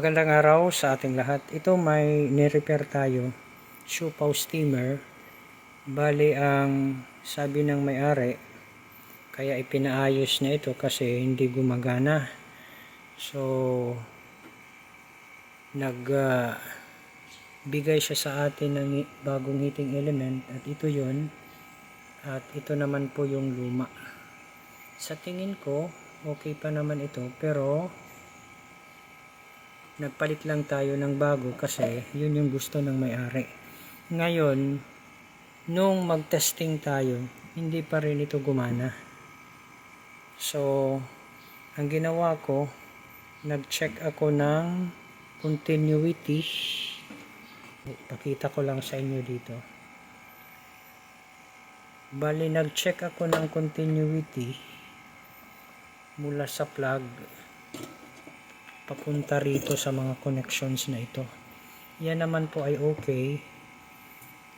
Magandang araw sa ating lahat. Ito may ni-repair tayo, Siopaw steamer. Bali ang sabi ng may-ari, kaya ipinaayos na ito kasi hindi gumagana. So nagbigay siya sa atin ng bagong heating element at ito yon. At ito naman po yung luma. Sa tingin ko okay pa naman ito, pero nagpalit lang tayo ng bago kasi yun yung gusto ng may-ari. Ngayon, nung mag-testing tayo, hindi pa rin ito gumana. So, ang ginawa ko, nag-check ako ng continuity. Pakita ko lang sa inyo dito. Bali, nag-check ako ng continuity mula sa plug papunta rito sa mga connections na ito. Yan naman po ay okay.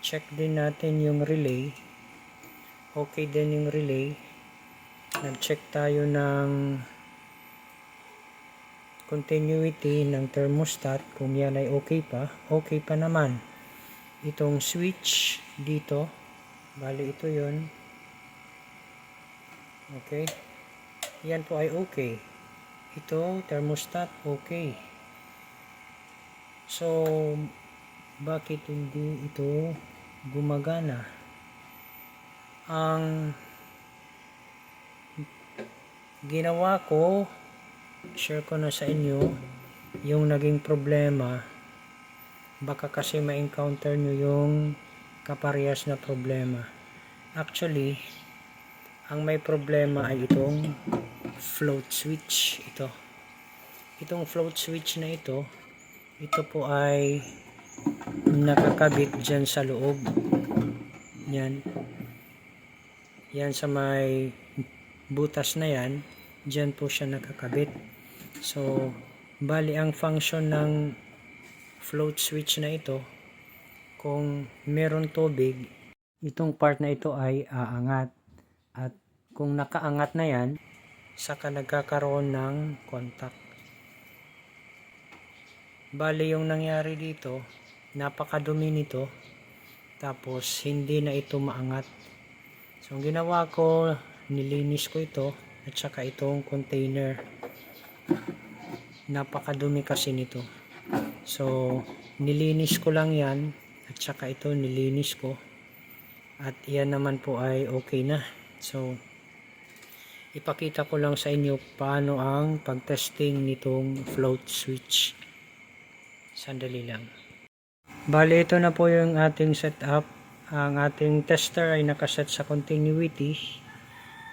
Check din natin yung relay. Okay din yung relay. Nag-check tayo ng continuity ng thermostat kung yan ay okay pa. Okay pa naman. Itong switch dito, bali ito yun. Okay. Yan po ay okay. Ito, thermostat, okay. So, bakit hindi ito gumagana? Ang ginawa ko, share ko na sa inyo, yung naging problema. Baka kasi ma-encounter nyo yung kaparehas na problema. Actually, ang may problema ay itong float switch. Itong float switch na ito po ay nakakabit dyan sa loob. Yan sa may butas na yan, dyan po siya nakakabit. So, bali ang function ng float switch na ito, kung meron tubig, itong part na ito ay aangat. At kung nakaangat na yan, saka nagkakaroon ng contact. Bali yung nangyari dito, napakadumi nito, tapos hindi na ito maangat. So ang ginawa ko, nilinis ko ito at saka itong container. Napakadumi kasi nito. So nilinis ko lang yan at saka ito nilinis ko. At yan naman po ay okay na. So ipakita ko lang sa inyo paano ang pag-testing nitong float switch. Sandali lang. Bali, ito na po yung ating setup. Ang ating tester ay nakaset sa continuity.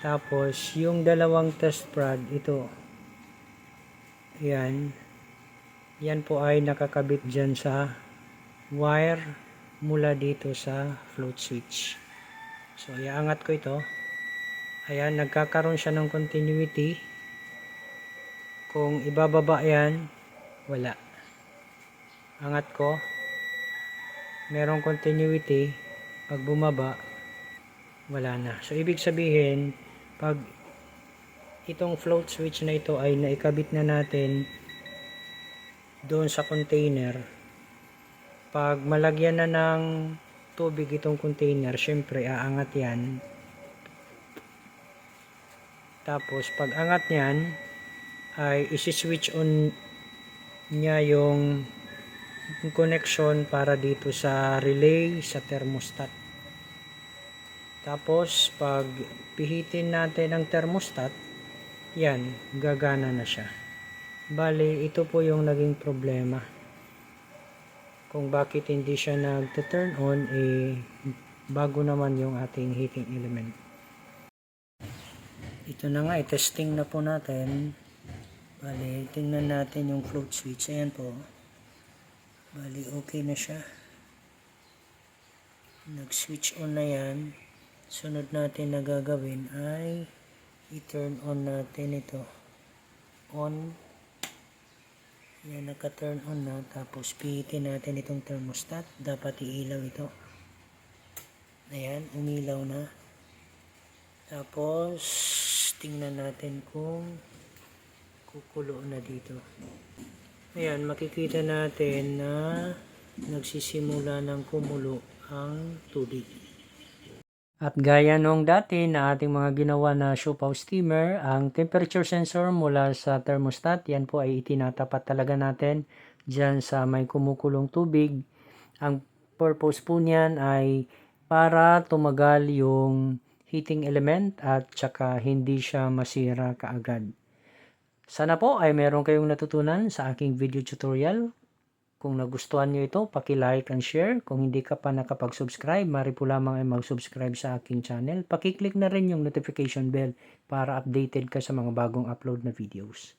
Tapos, yung dalawang test prod, ito. Yan. Yan po ay nakakabit dyan sa wire mula dito sa float switch. So, iaangat ko ito. Ayan, nagkakaroon siya ng continuity. Kung ibababa yan, wala. Angat ko. Merong continuity. Pag bumaba, wala na. So, ibig sabihin, pag itong float switch na ito ay naikabit na natin doon sa container, pag malagyan na ng tubig itong container, syempre, aangat yan. Tapos, pag angat niyan, ay isi-switch on niya yung connection para dito sa relay sa thermostat. Tapos pag pihitin natin ang thermostat, yan, gagana na siya. Bali, ito po yung naging problema. Kung bakit hindi siya nag-turn on, bago naman yung ating heating element. Ito na nga, testing na po natin. Bali, tingnan natin yung float switch. Ayan po. Bali, okay na siya. Nag-switch on na yan. Sunod natin na gagawin ay i-turn on natin ito. On. Yan, naka-turn on na. Tapos, pihitin natin itong thermostat. Dapat iilaw ito. Ayan, umilaw na. Tapos, tingnan natin kung kukulo na dito. Ayan, makikita natin na nagsisimula ng kumulo ang tubig. At gaya nung dati na ating mga ginawa na siopaw steamer, ang temperature sensor mula sa thermostat, yan po ay itinatapat talaga natin dyan sa may kumukulong tubig. Ang purpose po niyan ay para tumagal yung heating element at saka hindi siya masira kaagad. Sana po ay meron kayong natutunan sa aking video tutorial. Kung nagustuhan nyo ito, paki-like and share. Kung hindi ka pa nakapag-subscribe, mari po lamang ay mag-subscribe sa aking channel. Paki-click na rin yung notification bell para updated ka sa mga bagong upload na videos.